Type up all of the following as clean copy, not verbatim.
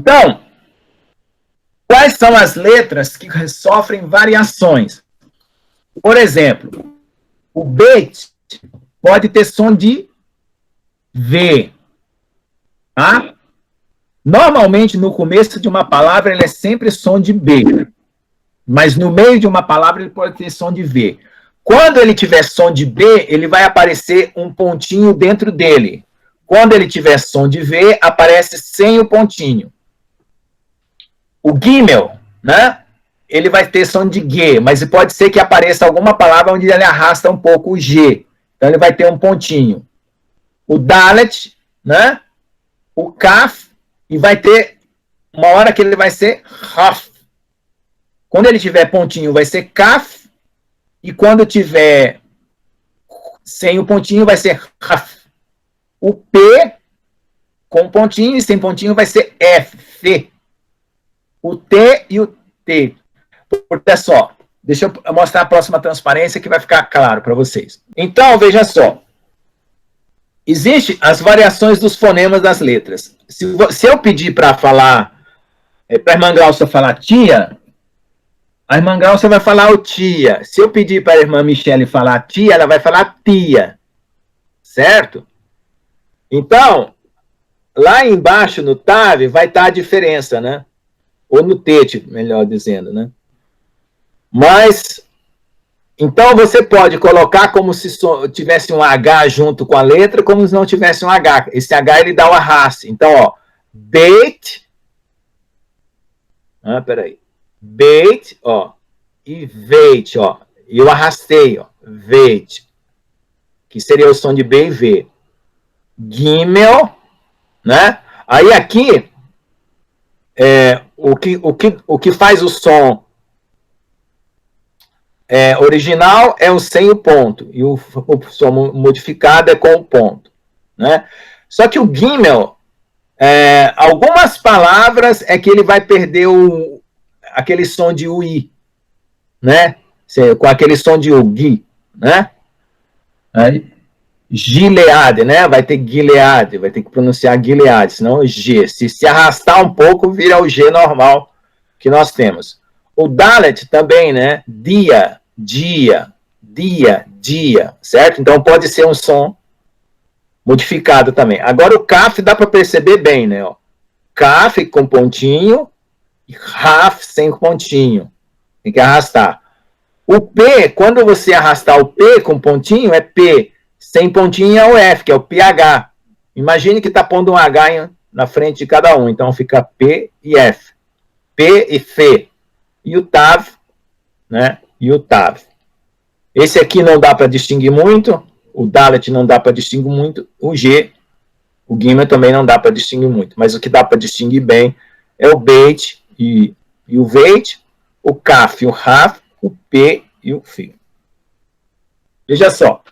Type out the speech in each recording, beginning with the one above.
Então, quais são as letras que sofrem variações? Por exemplo, o bait pode ter som de V. Tá? Normalmente, no começo de uma palavra, ele é sempre som de B. Mas no meio de uma palavra, ele pode ter som de V. Quando ele tiver som de B, ele vai aparecer um pontinho dentro dele. Quando ele tiver som de V, aparece sem o pontinho. O Gimel, né? Ele vai ter som de G, mas pode ser que apareça alguma palavra onde ele arrasta um pouco o G. Então, ele vai ter um pontinho. O Dalet, né? O Kaf, e vai ter uma hora que ele vai ser Raf. Quando ele tiver pontinho, vai ser Kaf, e quando tiver sem o pontinho, vai ser Raf. O P, com pontinho e sem pontinho, vai ser F. O T e o T. Olha só, deixa eu mostrar a próxima transparência que vai ficar claro para vocês. Então, veja só. Existem as variações dos fonemas das letras. Se eu pedir para falar, para a irmã Glaucia falar tia, a irmã Glaucia vai falar o tia. Se eu pedir para a irmã Michele falar tia, ela vai falar tia. Certo? Então, lá embaixo no TAV vai estar a diferença, né? Ou no TET, melhor dizendo, né? Mas, então você pode colocar como se tivesse um H junto com a letra, como se não tivesse um H. Esse H, ele dá o arraste. Então, ó, bait, peraí, bait, ó, e veit, ó, e eu arrastei, ó, veit, que seria o som de B e V. Gimel, né? Aí aqui, o que faz o som original é o sem o ponto, e o som modificado é com o ponto, né? Só que o Gimel, algumas palavras é que ele vai perder aquele som de UI, né? Com aquele som de UGI, né? Aí, Gilead, né? Vai ter Gilead, vai ter que pronunciar Gilead, senão o G. Se arrastar um pouco, vira o G normal que nós temos. O Dalet também, né? Dia, dia, dia, dia, certo? Então pode ser um som modificado também. Agora o Kaf dá para perceber bem, né? Ó. Kaf com pontinho e Raf sem pontinho. Tem que arrastar. O P, quando você arrastar o P com pontinho, é P. Sem pontinho é o F, que é o PH. Imagine que está pondo um H na frente de cada um. Então fica P e F. P e F. E o TAV, né? E o TAV. Esse aqui não dá para distinguir muito. O Dalet não dá para distinguir muito. O G, o Gimel também não dá para distinguir muito. Mas o que dá para distinguir bem é o Beit e o Veit, o Kaf e o Raf, o P e o F. Veja só.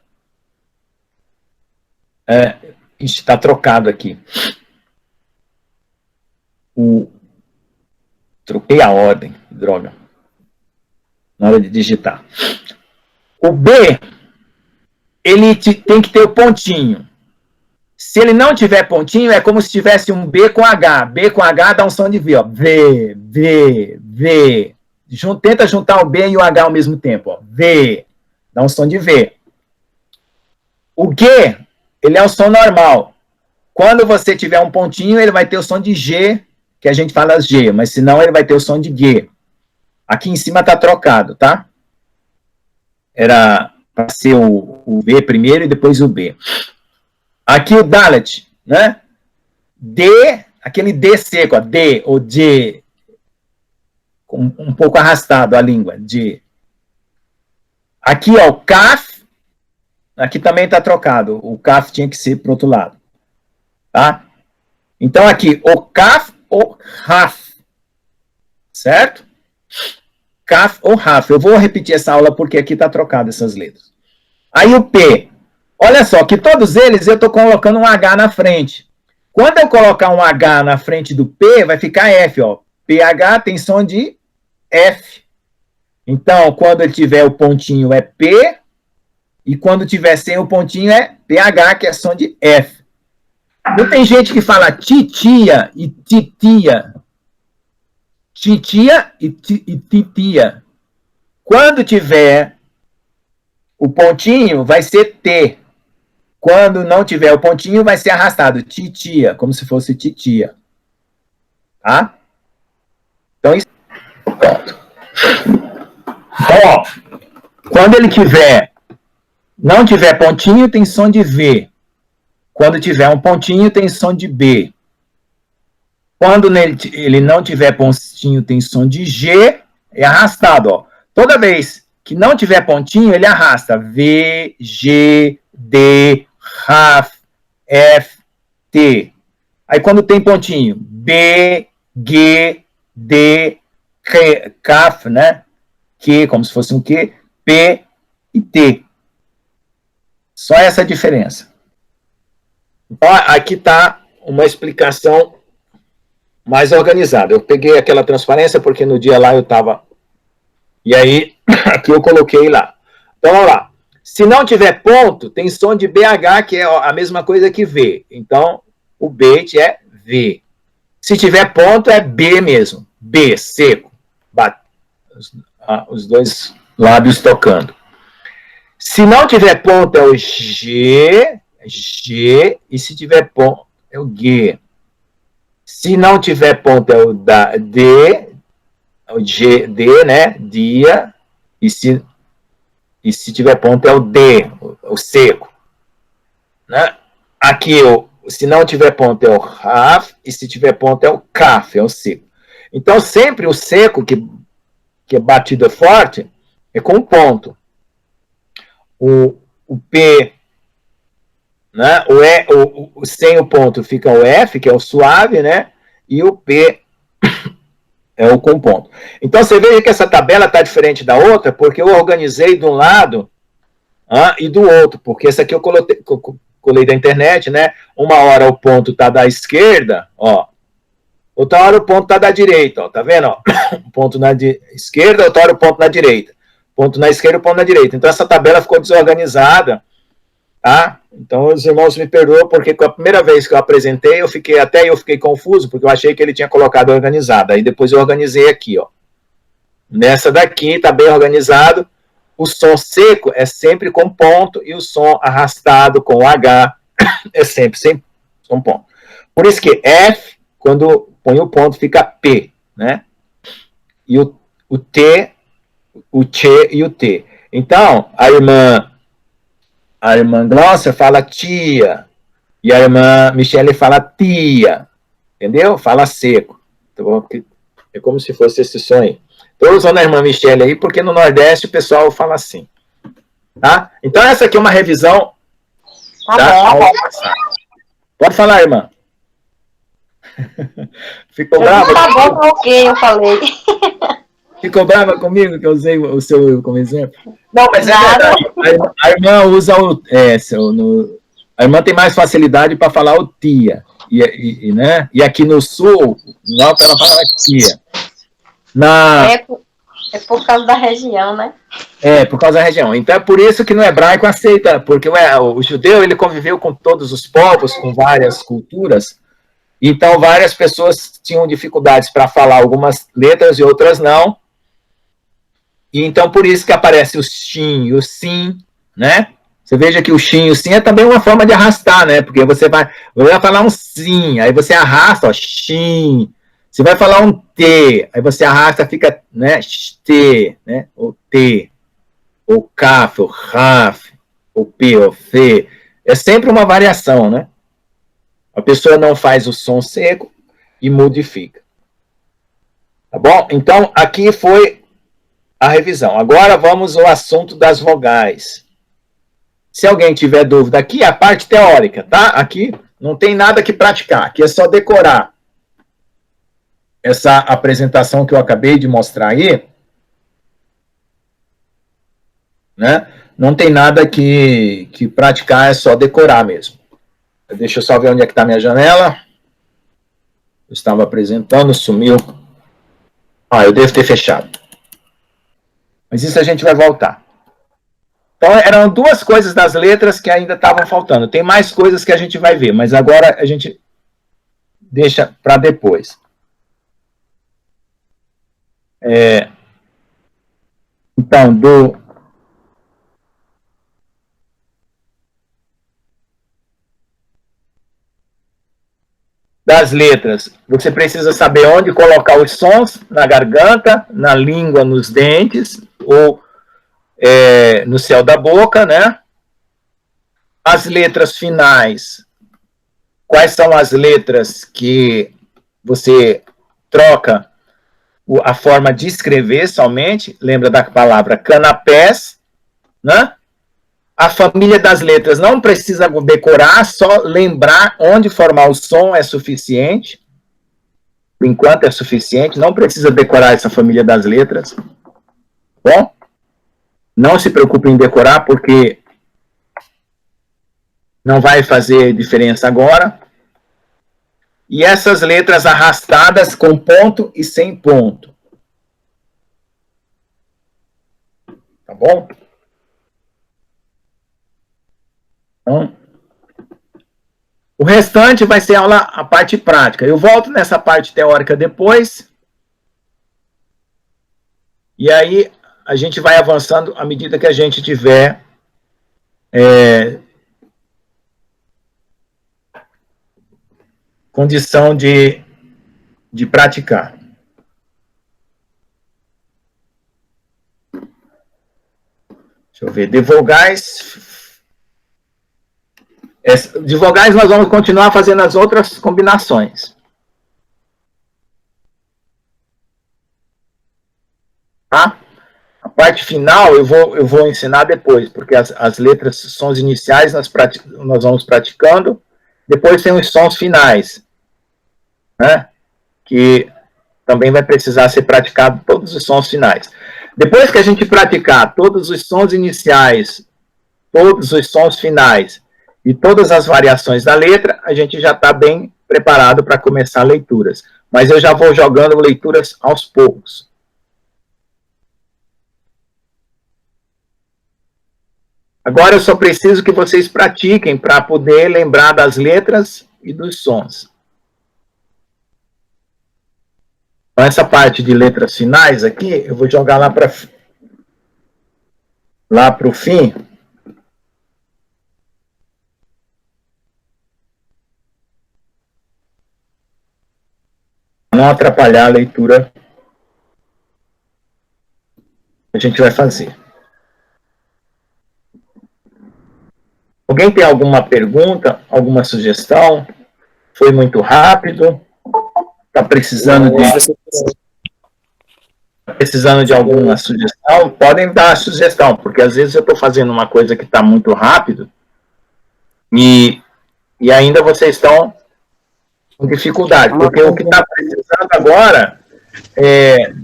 Está trocado aqui. Troquei a ordem, droga. Na hora de digitar. O B, ele tem que ter o pontinho. Se ele não tiver pontinho, é como se tivesse um B com H. B com H dá um som de V, ó. V, V, V. Tenta juntar o B e o H ao mesmo tempo, ó. V. Dá um som de V. O G, ele é o som normal. Quando você tiver um pontinho, ele vai ter o som de G, que a gente fala G, mas senão ele vai ter o som de G. Aqui em cima está trocado, tá? Era para ser o V primeiro e depois o B. Aqui o Dalet, né? D, aquele D seco, ó, D ou D, um pouco arrastado a língua, D. Aqui, ó, o Kaf, aqui também está trocado. O Kaf tinha que ser para o outro lado. Tá? Então, aqui, o Kaf ou Raf. Certo? Kaf ou Raf. Eu vou repetir essa aula porque aqui está trocado essas letras. Aí o P. Olha só, que todos eles eu estou colocando um H na frente. Quando eu colocar um H na frente do P, vai ficar F, ó. PH tem som de F. Então, quando ele tiver o pontinho é P, e quando tiver sem o pontinho é PH, que é som de F. Não tem gente que fala titia e titia. titia e titia. Quando tiver o pontinho, vai ser T. Quando não tiver o pontinho, vai ser arrastado. Titia, como se fosse titia. Tá? Então, isso. Pronto. Então, ó, quando ele não tiver pontinho, tem som de V. Quando tiver um pontinho, tem som de B. Quando ele não tiver pontinho, tem som de G, é arrastado, ó. Toda vez que não tiver pontinho, ele arrasta. V, G, D, RAF, F, T. Aí quando tem pontinho, B, G, D, CAF, né? Q, como se fosse um Q, P e T. Só essa diferença. Então, aqui está uma explicação mais organizada. Eu peguei aquela transparência porque no dia lá eu estava... E aí, aqui eu coloquei lá. Então, vamos lá. Se não tiver ponto, tem som de BH, que é a mesma coisa que V. Então, o bait é V. Se tiver ponto, é B mesmo. B, seco. Os dois lábios tocando. Se não tiver ponto, é o G, e se tiver ponto, é o G. Se não tiver ponto, é o D, o G, D, né? Dia, e se tiver ponto, é o D, o seco. Né? Aqui, se não tiver ponto, é o RAF, e se tiver ponto, é o CAF, é o seco. Então, sempre o seco, que é batida forte, é com ponto. O P, né? Sem o ponto fica o F, que é o suave, né? E o P é o com ponto. Então, você vê que essa tabela está diferente da outra, porque eu organizei de um lado e do outro, porque essa aqui eu colei da internet, né? Uma hora o ponto está da esquerda, ó. Outra hora o ponto está da direita, ó. Tá vendo? Ó? Um ponto na esquerda, outra hora o ponto na direita. Ponto na esquerda e ponto na direita. Então, essa tabela ficou desorganizada, tá? Então, os irmãos me perdoam, porque com a primeira vez que eu apresentei, eu fiquei confuso, porque eu achei que ele tinha colocado organizado. Aí, depois eu organizei aqui, ó. Nessa daqui, tá bem organizado. O som seco é sempre com ponto, e o som arrastado com H é sempre sem ponto. Por isso que F, quando põe o ponto, fica P, né? E o T... o Tchê e o T. Então, a irmã Glosser fala tia, e a irmã Michele fala tia, entendeu? Fala seco. Então, é como se fosse esse som aí. Estou usando a irmã Michele aí, porque no Nordeste o pessoal fala assim. Tá? Então, essa aqui é uma revisão. Tá? Pode falar, irmã. Ficou brava? Tá bom, ok, eu falei. Ficou brava comigo que eu usei o seu como exemplo? Não, mas é verdade. A irmã usa a irmã tem mais facilidade para falar o tia. Né? E aqui no sul, não, ela fala tia. É por causa da região, né? É, por causa da região. Então é por isso que no hebraico aceita, porque o judeu ele conviveu com todos os povos, com várias culturas. Então várias pessoas tinham dificuldades para falar algumas letras e outras não. E então, por isso que aparece o shin e o sim, né? Você veja que o shin e o sim é também uma forma de arrastar, né? Porque você vai falar um sim, aí você arrasta, ó, shin. Você vai falar um T, aí você arrasta, fica, né? T, né? O T, o kaf, o raf, o P, o F. É sempre uma variação, né? A pessoa não faz o som seco e modifica. Tá bom? Então, aqui foi a revisão. Agora vamos ao assunto das vogais. Se alguém tiver dúvida, aqui é a parte teórica, tá? Aqui não tem nada que praticar, aqui é só decorar. Essa apresentação que eu acabei de mostrar aí, né? Não tem nada que praticar, é só decorar mesmo. Deixa eu só ver onde é que está minha janela. Eu estava apresentando, sumiu. Eu devo ter fechado. Mas isso a gente vai voltar. Então, eram duas coisas das letras que ainda estavam faltando. Tem mais coisas que a gente vai ver, mas agora a gente deixa para depois. Então, das letras, você precisa saber onde colocar os sons, na garganta, na língua, nos dentes, ou no céu da boca, né? As letras finais, quais são as letras que você troca a forma de escrever somente, lembra da palavra canapés, né? A família das letras não precisa decorar, só lembrar onde formar o som é suficiente. Por enquanto é suficiente, não precisa decorar essa família das letras. Bom, não se preocupe em decorar, porque não vai fazer diferença agora. E essas letras arrastadas com ponto e sem ponto. Tá bom? Então, o restante vai ser a parte prática. Eu volto nessa parte teórica depois. E aí a gente vai avançando à medida que a gente tiver condição de praticar. Deixa eu ver. De vogais nós vamos continuar fazendo as outras combinações. Tá? A parte final eu vou ensinar depois, porque as letras, sons iniciais nós vamos praticando. Depois tem os sons finais, né? Que também vai precisar ser praticado todos os sons finais. Depois que a gente praticar todos os sons iniciais, todos os sons finais e todas as variações da letra, a gente já está bem preparado para começar leituras. Mas eu já vou jogando leituras aos poucos. Agora eu só preciso que vocês pratiquem para poder lembrar das letras e dos sons. Então, essa parte de letras finais aqui, eu vou jogar lá para o fim. Não atrapalhar a leitura que a gente vai fazer. Alguém tem alguma pergunta, alguma sugestão? Foi muito rápido? Está precisando de alguma sugestão? Podem dar a sugestão, porque às vezes eu estou fazendo uma coisa que está muito rápido e ainda vocês estão com dificuldade, porque o que está precisando agora é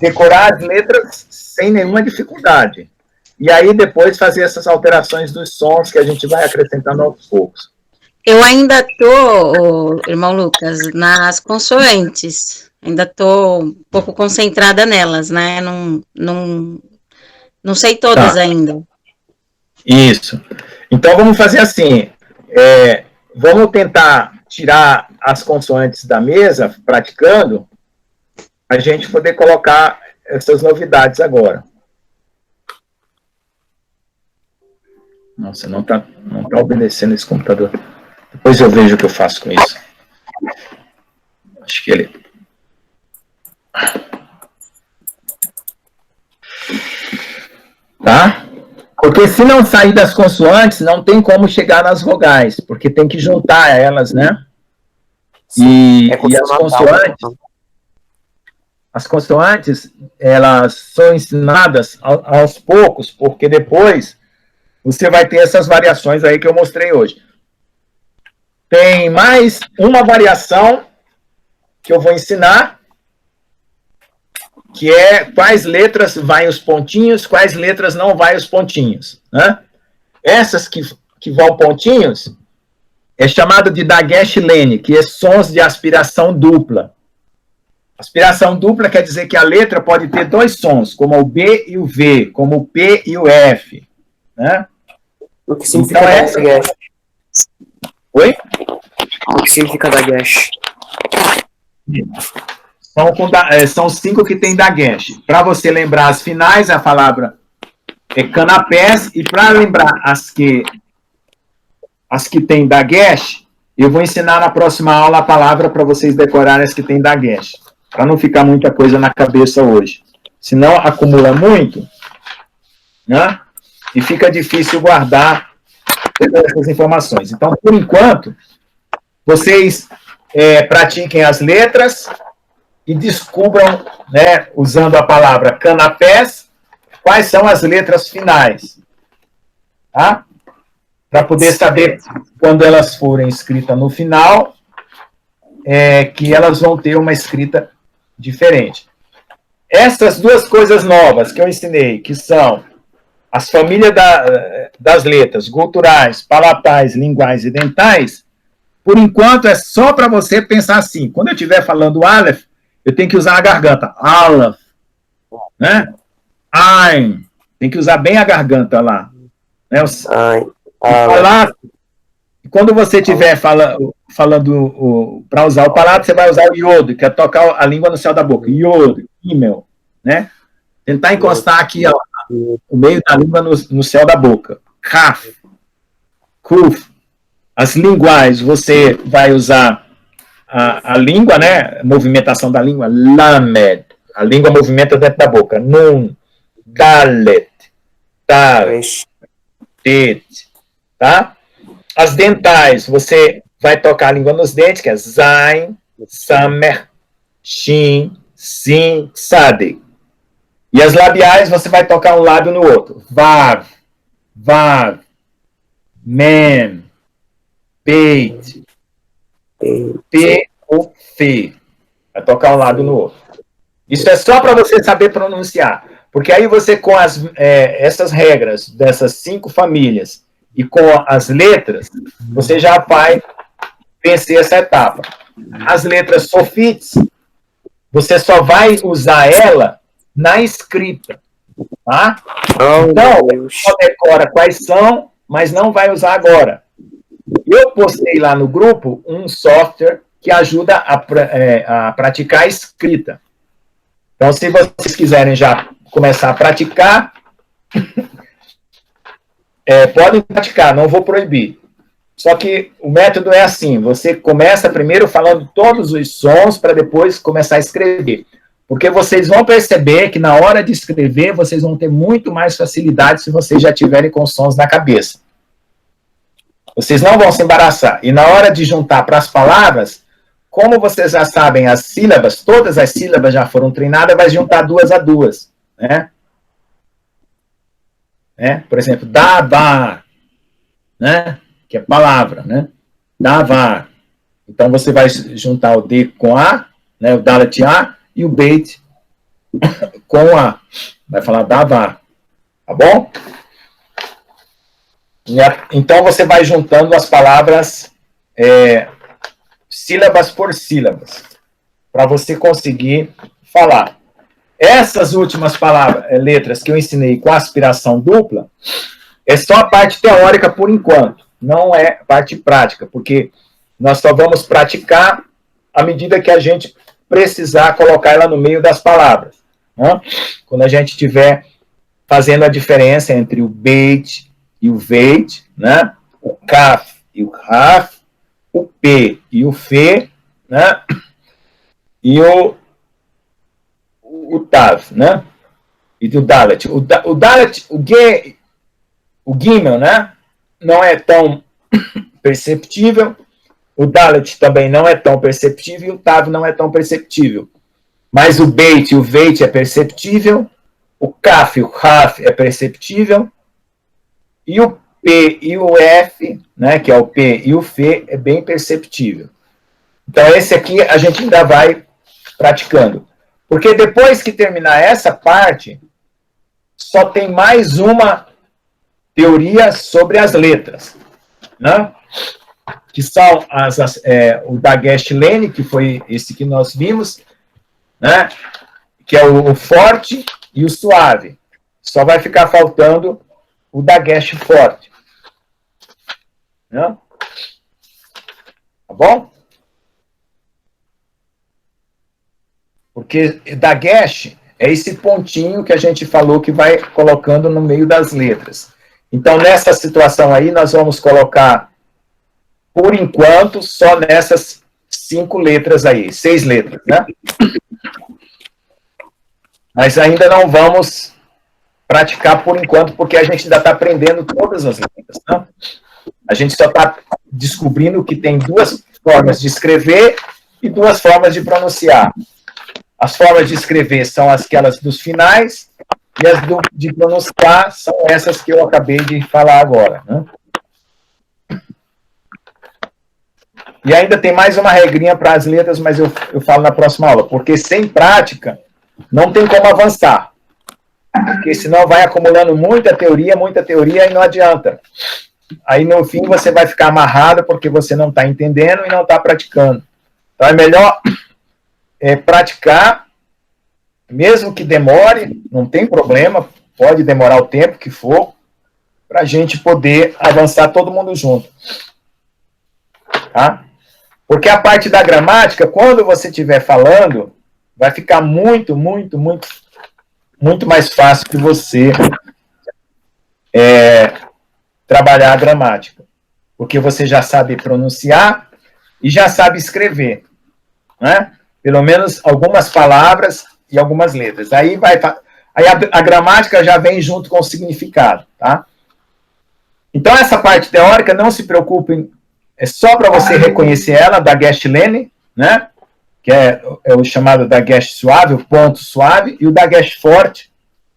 decorar as letras sem nenhuma dificuldade. E aí depois fazer essas alterações dos sons que a gente vai acrescentando aos poucos. Eu ainda estou, irmão Lucas, nas consoantes. Ainda estou um pouco concentrada nelas, né? Não sei todas ainda. Isso. Então vamos fazer assim. Vamos tentar tirar as consoantes da mesa, praticando, a gente poder colocar essas novidades agora. Nossa, não tá obedecendo esse computador. Depois eu vejo o que eu faço com isso. Acho que ele... Tá? Porque se não sair das consoantes, não tem como chegar nas vogais, porque tem que juntar elas, né? E as consoantes, elas são ensinadas aos poucos, porque depois você vai ter essas variações aí que eu mostrei hoje. Tem mais uma variação que eu vou ensinar, que é quais letras vai os pontinhos, quais letras não vai os pontinhos, né? Essas que vão pontinhos é chamado de Dagesh Lene, que é sons de aspiração dupla. Aspiração dupla quer dizer que a letra pode ter dois sons, como o B e o V, como o P e o F, né? O que significa então, Dagesh? Oi? O que significa Dagesh? São 5 que tem dagueche. Para você lembrar as finais, a palavra é canapés, e para lembrar as que tem dagueche, eu vou ensinar na próxima aula a palavra para vocês decorarem as que tem dagueche, para não ficar muita coisa na cabeça hoje. Senão acumula muito, né? E fica difícil guardar essas informações. Então, por enquanto, vocês pratiquem as letras e descubram, né, usando a palavra canapés, quais são as letras finais. Tá? Para poder saber, quando elas forem escritas no final, que elas vão ter uma escrita diferente. Essas duas coisas novas que eu ensinei, que são as famílias das letras, guturais, palatais, linguais e dentais, por enquanto é só para você pensar assim. Quando eu estiver falando Aleph, eu tenho que usar a garganta. Aleph. Né? Ein. Tem que usar bem a garganta lá. Né? Quando você estiver falando para usar o palato, você vai usar o Yod, que é tocar a língua no céu da boca. Yod, Himmel. Né? Tentar encostar aqui ó, o meio da língua no céu da boca. Kaf. Kuf. As linguais, você vai usar a língua, né? Movimentação da língua. Lamed. A língua movimenta dentro da boca. Nun. Dalet. Tar. Tet. Tá? As dentais, você vai tocar a língua nos dentes, que é Zain, Samer, Shin, Sin, Sade. E as labiais, você vai tocar um lábio no outro. Vav, Vav, Mem, Peit, P ou Fe. Vai tocar um lábio no outro. Isso é só para você saber pronunciar. Porque aí você, com essas regras dessas 5 famílias e com as letras, você já vai vencer essa etapa. As letras sofites, você só vai usar ela na escrita. Tá? Então, só decora quais são, mas não vai usar agora. Eu postei lá no grupo um software que ajuda a praticar a escrita. Então, se vocês quiserem já começar a praticar, podem praticar, não vou proibir. Só que o método é assim, você começa primeiro falando todos os sons para depois começar a escrever. Porque vocês vão perceber que na hora de escrever, vocês vão ter muito mais facilidade se vocês já tiverem com sons na cabeça. Vocês não vão se embaraçar. E na hora de juntar para as palavras, como vocês já sabem as sílabas, todas as sílabas já foram treinadas, vai juntar 2 a 2. Né? Por exemplo, davar, né? Que é palavra, né? Davar. Então você vai juntar o D com A, né? O Dalet A, e o Beit com A. Vai falar davar. Tá bom? Então você vai juntando as palavras sílabas por sílabas, para você conseguir falar. Essas últimas letras que eu ensinei com aspiração dupla, é só a parte teórica por enquanto, não é parte prática, porque nós só vamos praticar à medida que a gente precisar colocar ela no meio das palavras. Né? Quando a gente estiver fazendo a diferença entre o Beit e o Veit, né? O Kaf e o Raf, o P e o Fe, né? E o Tav, né? E o Dalet. O Dalet, o Gimel, né? Não é tão perceptível. O Dalet também não é tão perceptível. E o Tav não é tão perceptível. Mas o Beit e o Veit é perceptível. O Kaf e o Raf é perceptível. E o P e o F, né? Que é o P e o Fe, é bem perceptível. Então, esse aqui a gente ainda vai praticando. Porque depois que terminar essa parte, só tem mais uma teoria sobre as letras, né? Que são o Dagesh Lene, que foi esse que nós vimos, né? Que é o forte e o suave. Só vai ficar faltando o Dagesh forte. Né? Tá bom? Porque dagesh é esse pontinho que a gente falou que vai colocando no meio das letras. Então, nessa situação aí, nós vamos colocar, por enquanto, só nessas 5 letras aí, 6 letras, né? Mas ainda não vamos praticar por enquanto, porque a gente ainda está aprendendo todas as letras, né? A gente só está descobrindo que tem 2 formas de escrever e 2 formas de pronunciar. As formas de escrever são aquelas dos finais, e as de pronunciar são essas que eu acabei de falar agora, né? E ainda tem mais uma regrinha para as letras, mas eu falo na próxima aula, porque sem prática não tem como avançar. Porque senão vai acumulando muita teoria e não adianta. Aí no fim você vai ficar amarrado porque você não está entendendo e não está praticando. Então é melhor praticar, mesmo que demore, não tem problema, pode demorar o tempo que for, para a gente poder avançar todo mundo junto. Tá? Porque a parte da gramática, quando você estiver falando, vai ficar muito mais fácil que você trabalhar a gramática. Porque você já sabe pronunciar e já sabe escrever. Né? Pelo menos algumas palavras e algumas letras. Aí a gramática já vem junto com o significado. Tá? Então, essa parte teórica, não se preocupem, é só para você reconhecer ela, dagesh lene, né? Que é o chamado dagesh suave, o ponto suave, e o dagesh forte,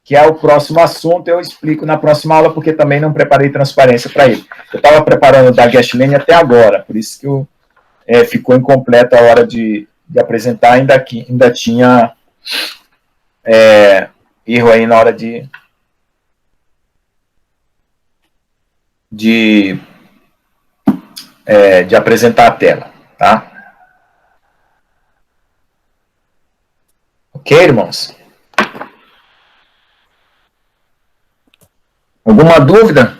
que é o próximo assunto, eu explico na próxima aula, porque também não preparei transparência para ele. Eu estava preparando o dagesh lene até agora, por isso que ficou incompleto a hora de apresentar, ainda tinha erro aí na hora de apresentar a tela, tá? Ok, irmãos? Alguma dúvida?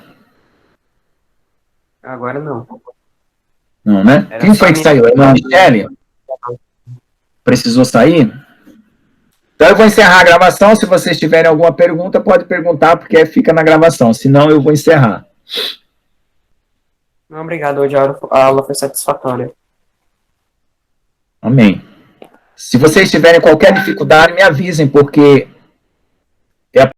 Agora não. Não, né? Quem foi que saiu? A Michele? Precisou sair? Então eu vou encerrar a gravação. Se vocês tiverem alguma pergunta, pode perguntar, porque fica na gravação. Senão eu vou encerrar. Não, obrigado. Hoje a aula foi satisfatória. Amém. Se vocês tiverem qualquer dificuldade, me avisem, porque